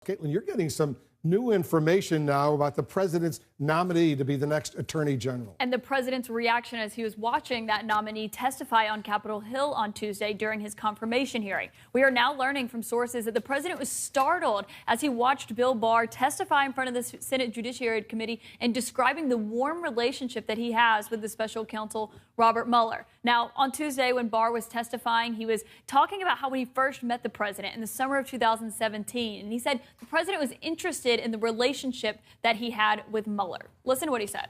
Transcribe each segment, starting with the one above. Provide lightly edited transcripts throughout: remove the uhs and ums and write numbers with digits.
Caitlin, you're getting some new information now about the president's nominee to be the next attorney general. And the president's reaction as he was watching that nominee testify on Capitol Hill on Tuesday during his confirmation hearing. We are now learning from sources that the president was startled as he watched Bill Barr testify in front of the Senate Judiciary Committee and describing the warm relationship that he has with the special counsel Robert Mueller. Now, on Tuesday, when Barr was testifying, he was talking about how when he first met the president in the summer of 2017, and he said the president was interested in the relationship that he had with Mueller. Listen to what he said.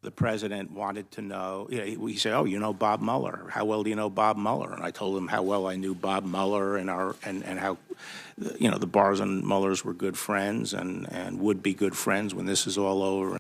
The president wanted to know, he said, "Oh, you know Bob Mueller. How well do you know Bob Mueller?" And I told him how well I knew Bob Mueller and how, the Barrs and Muellers were good friends and would be good friends when this is all over.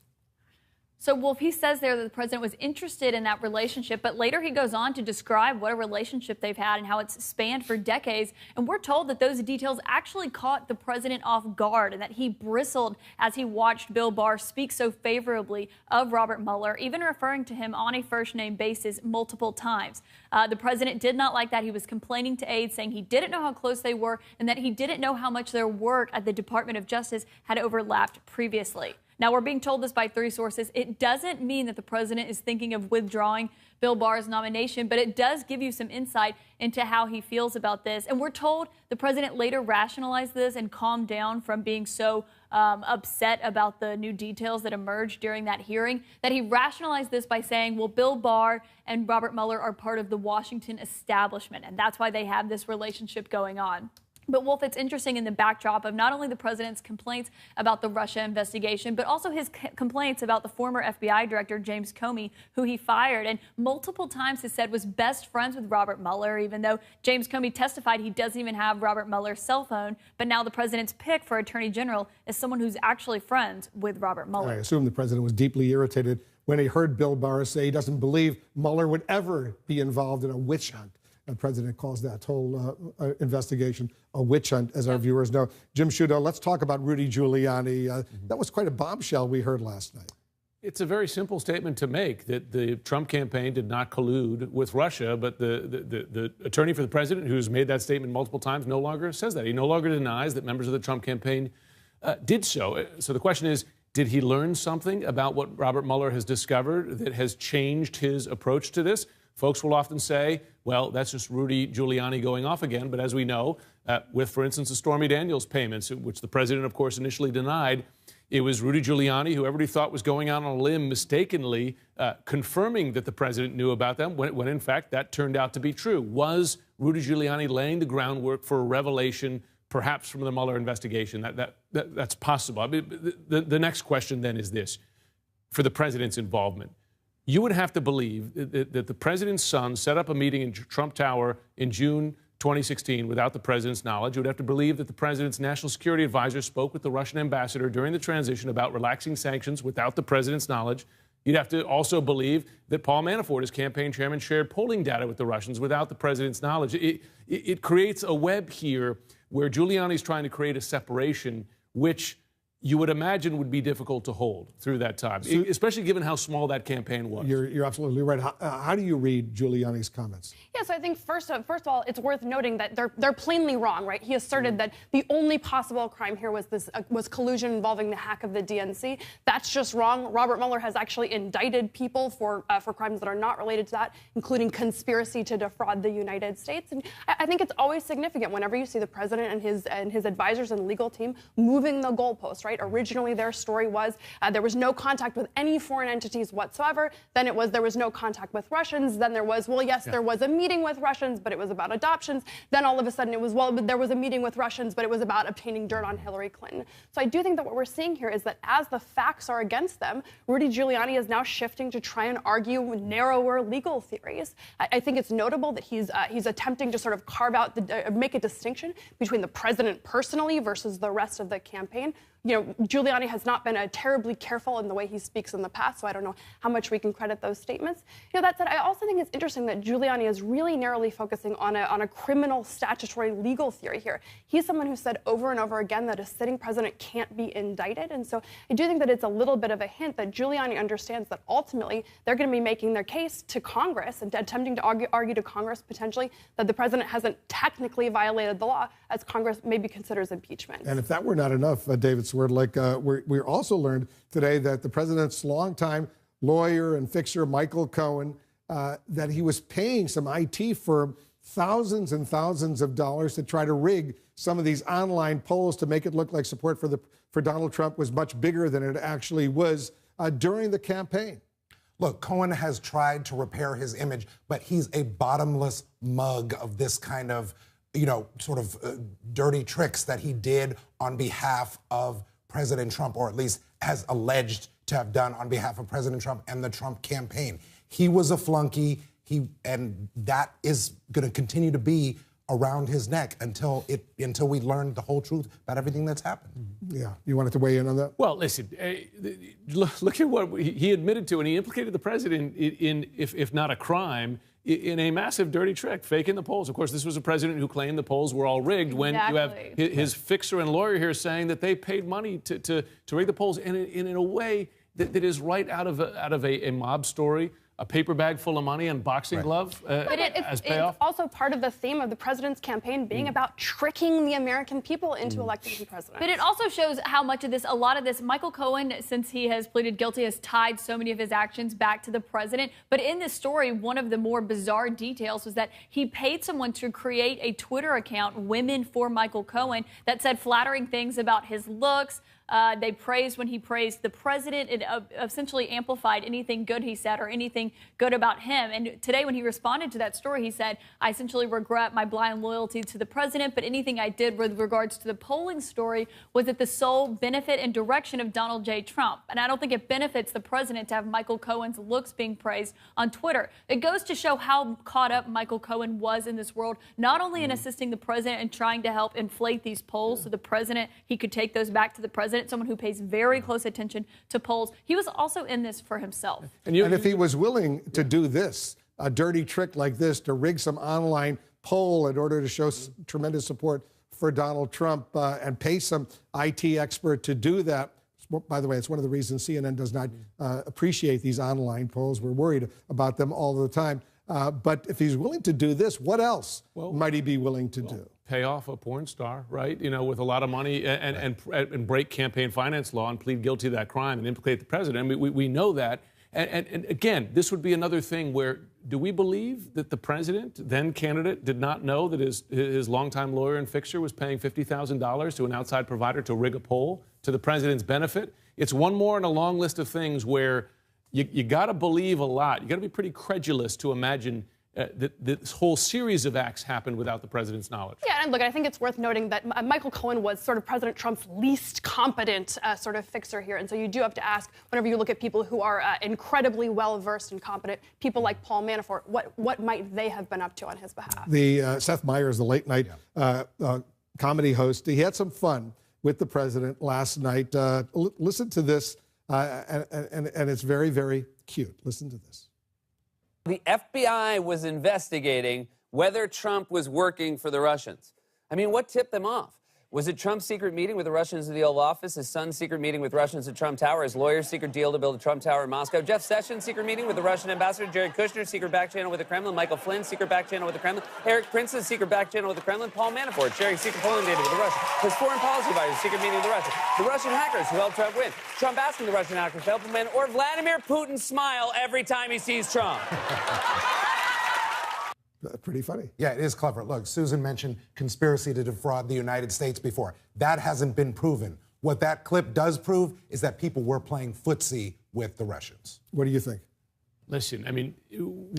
So, Wolf, he says there that the president was interested in that relationship, but later he goes on to describe what a relationship they've had and how it's spanned for decades. And we're told that those details actually caught the president off guard and that he bristled as he watched Bill Barr speak so favorably of Robert Mueller, even referring to him on a first-name basis multiple times. The president did not like that. He was complaining to aides, saying he didn't know how close they were and that he didn't know how much their work at the Department of Justice had overlapped previously. Now, we're being told this by three sources. It doesn't mean that the president is thinking of withdrawing Bill Barr's nomination, but it does give you some insight into how he feels about this. And we're told the president later rationalized this and calmed down from being so upset about the new details that emerged during that hearing, that he rationalized this by saying, well, Bill Barr and Robert Mueller are part of the Washington establishment, and that's why they have this relationship going on. But, Wolf, it's interesting in the backdrop of not only the president's complaints about the Russia investigation, but also his complaints about the former FBI director, James Comey, who he fired and multiple times has said was best friends with Robert Mueller, even though James Comey testified he doesn't even have Robert Mueller's cell phone. But now the president's pick for attorney general is someone who's actually friends with Robert Mueller. I assume the president was deeply irritated when he heard Bill Barr say he doesn't believe Mueller would ever be involved in a witch hunt. The president calls that whole investigation a witch hunt, as our viewers know. Jim Sciutto, let's talk about Rudy Giuliani. That was quite a bombshell we heard last night. It's a very simple statement to make that the Trump campaign did not collude with Russia, but the attorney for the president, who's made that statement multiple times, no longer says that. He no longer denies that members of the Trump campaign did so. So the question is, did he learn something about what Robert Mueller has discovered that has changed his approach to this? Folks will often say, well, that's just Rudy Giuliani going off again. But as we know, with, for instance, the Stormy Daniels payments, which the president, of course, initially denied, it was Rudy Giuliani, who everybody thought was going out on a limb mistakenly, confirming that the president knew about them, when in fact that turned out to be true. Was Rudy Giuliani laying the groundwork for a revelation, perhaps from the Mueller investigation? That's possible. I mean, the next question then is this, for the president's involvement. You would have to believe that the president's son set up a meeting in Trump Tower in June 2016 without the president's knowledge. You would have to believe that the president's national security advisor spoke with the Russian ambassador during the transition about relaxing sanctions without the president's knowledge. You'd have to also believe that Paul Manafort, his campaign chairman, shared polling data with the Russians without the president's knowledge. It creates a web here where Giuliani's trying to create a separation, which you would imagine would be difficult to hold through that time, especially given how small that campaign was. You're absolutely right. How do you read Giuliani's comments? Yeah, so I think first of all, it's worth noting that they're plainly wrong, right? He asserted that the only possible crime here was collusion involving the hack of the DNC. That's just wrong. Robert Mueller has actually indicted people for crimes that are not related to that, including conspiracy to defraud the United States. And I think it's always significant whenever you see the president and his advisors and legal team moving the goalpost, right? Originally, their story was there was no contact with any foreign entities whatsoever. Then it was there was no contact with Russians. Then there was, well, yes, there was a meeting with Russians, but it was about adoptions. Then all of a sudden it was, well, there was a meeting with Russians, but it was about obtaining dirt on Hillary Clinton. So I do think that what we're seeing here is that as the facts are against them, Rudy Giuliani is now shifting to try and argue narrower legal theories. I think it's notable that he's attempting to sort of carve out, make a distinction between the president personally versus the rest of the campaign. Giuliani has not been terribly careful in the way he speaks in the past, so I don't know how much we can credit those statements. That said, I also think it's interesting that Giuliani is really narrowly focusing on a criminal statutory legal theory here. He's someone who said over and over again that a sitting president can't be indicted, and so I do think that it's a little bit of a hint that Giuliani understands that ultimately they're going to be making their case to Congress and attempting to argue to Congress potentially that the president hasn't technically violated the law, as Congress maybe considers impeachment. And if that were not enough, David Sword, we also learned today that the president's longtime lawyer and fixer, Michael Cohen, that he was paying some IT firm thousands and thousands of dollars to try to rig some of these online polls to make it look like support for Donald Trump was much bigger than it actually was during the campaign. Look, Cohen has tried to repair his image, but he's a bottomless mug of this kind of, dirty tricks that he did on behalf of President Trump, or at least has alleged to have done on behalf of President Trump and the Trump campaign. He was a flunky, and that is going to continue to be around his neck until we learn the whole truth about everything that's happened. Yeah, you wanted to weigh in on that? Well, listen, look at what he admitted to, and he implicated the president in if not a crime, in a massive dirty trick, faking the polls. Of course, this was a president who claimed the polls were all rigged. When you have his fixer and lawyer here saying that they paid money to rig the polls, and in a way that is right out of a mob story. A paper bag full of money and boxing glove as payoff? It's also part of the theme of the president's campaign being about tricking the American people into electing him president. But it also shows how much of this, a lot of this, Michael Cohen, since he has pleaded guilty, has tied so many of his actions back to the president. But in this story, one of the more bizarre details was that he paid someone to create a Twitter account, Women for Michael Cohen, that said flattering things about his looks. They praised when he praised the president. It essentially amplified anything good he said or anything good about him. And today when he responded to that story, he said, I essentially regret my blind loyalty to the president, but anything I did with regards to the polling story was at the sole benefit and direction of Donald J. Trump. And I don't think it benefits the president to have Michael Cohen's looks being praised on Twitter. It goes to show how caught up Michael Cohen was in this world, not only in assisting the president and trying to help inflate these polls so the president, he could take those back to the president, someone who pays very close attention to polls. He was also in this for himself. And if he was willing to do this, a dirty trick like this, to rig some online poll in order to show tremendous support for Donald Trump and pay some IT expert to do that. By the way, it's one of the reasons CNN does not appreciate these online polls. We're worried about them all the time. But if he's willing to do this, what else might he be willing to do? Pay off a porn star, right? With a lot of money and break campaign finance law and plead guilty to that crime and implicate the president. I mean, we know that. And again, this would be another thing where do we believe that the president, then candidate, did not know that his longtime lawyer and fixer was paying $50,000 to an outside provider to rig a poll to the president's benefit? It's one more in a long list of things where you got to believe a lot. You got to be pretty credulous to imagine that this whole series of acts happened without the president's knowledge. Yeah, and look, I think it's worth noting that Michael Cohen was sort of President Trump's least competent sort of fixer here. And so you do have to ask, whenever you look at people who are incredibly well-versed and competent, people like Paul Manafort, what might they have been up to on his behalf? Seth Meyers, the late-night comedy host, he had some fun with the president last night. Listen to this, and it's very, very cute. Listen to this. The FBI was investigating whether Trump was working for the Russians. I mean, what tipped them off? Was it Trump's secret meeting with the Russians at the Oval Office, his son's secret meeting with Russians at Trump Tower, his lawyer's secret deal to build a Trump Tower in Moscow, Jeff Sessions' secret meeting with the Russian ambassador, Jared Kushner's secret back channel with the Kremlin, Michael Flynn's secret back channel with the Kremlin, Eric Prince's secret back channel with the Kremlin, Paul Manafort sharing secret polling data with the Russians, his foreign policy advisor's secret meeting with the Russians, the Russian hackers who helped Trump win, Trump asking the Russian hackers to help him win, or Vladimir Putin smile every time he sees Trump. Pretty funny. Yeah, it is clever. Look, Susan mentioned conspiracy to defraud the United States before. That hasn't been proven. What that clip does prove is that people were playing footsie with the Russians. What do you think? Listen, I mean,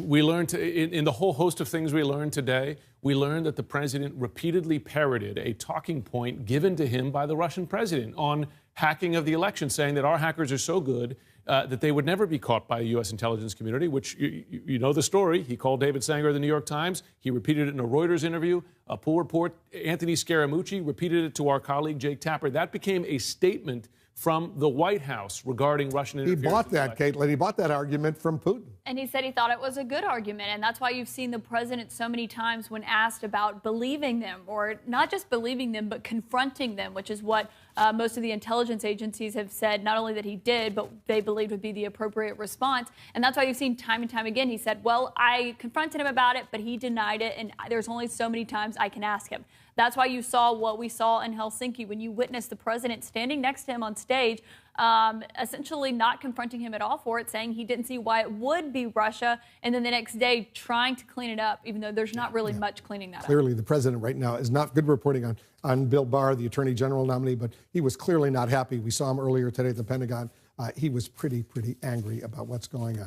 we learned in the whole host of things we learned today, we learned that the president repeatedly parroted a talking point given to him by the Russian president on hacking of the election, saying that our hackers are so good that they would never be caught by a U.S. intelligence community, which you know the story. He called David Sanger of the New York Times. He repeated it in a Reuters interview. A poll report, Anthony Scaramucci repeated it to our colleague Jake Tapper. That became a statement from the White House regarding Russian interference. He bought that, Caitlin. He bought that argument from Putin. And he said he thought it was a good argument. And that's why you've seen the president so many times when asked about believing them, or not just believing them, but confronting them, which is what most of the intelligence agencies have said, not only that he did, but they believed would be the appropriate response. And that's why you've seen time and time again, he said, well, I confronted him about it, but he denied it. And there's only so many times I can ask him. That's why you saw what we saw in Helsinki when you witnessed the president standing next to him on stage, essentially not confronting him at all for it, saying he didn't see why it would be Russia, and then the next day trying to clean it up, even though there's not really much cleaning that up. Clearly, the president right now is not good reporting on Bill Barr, the attorney general nominee, but he was clearly not happy. We saw him earlier today at the Pentagon. He was pretty angry about what's going on.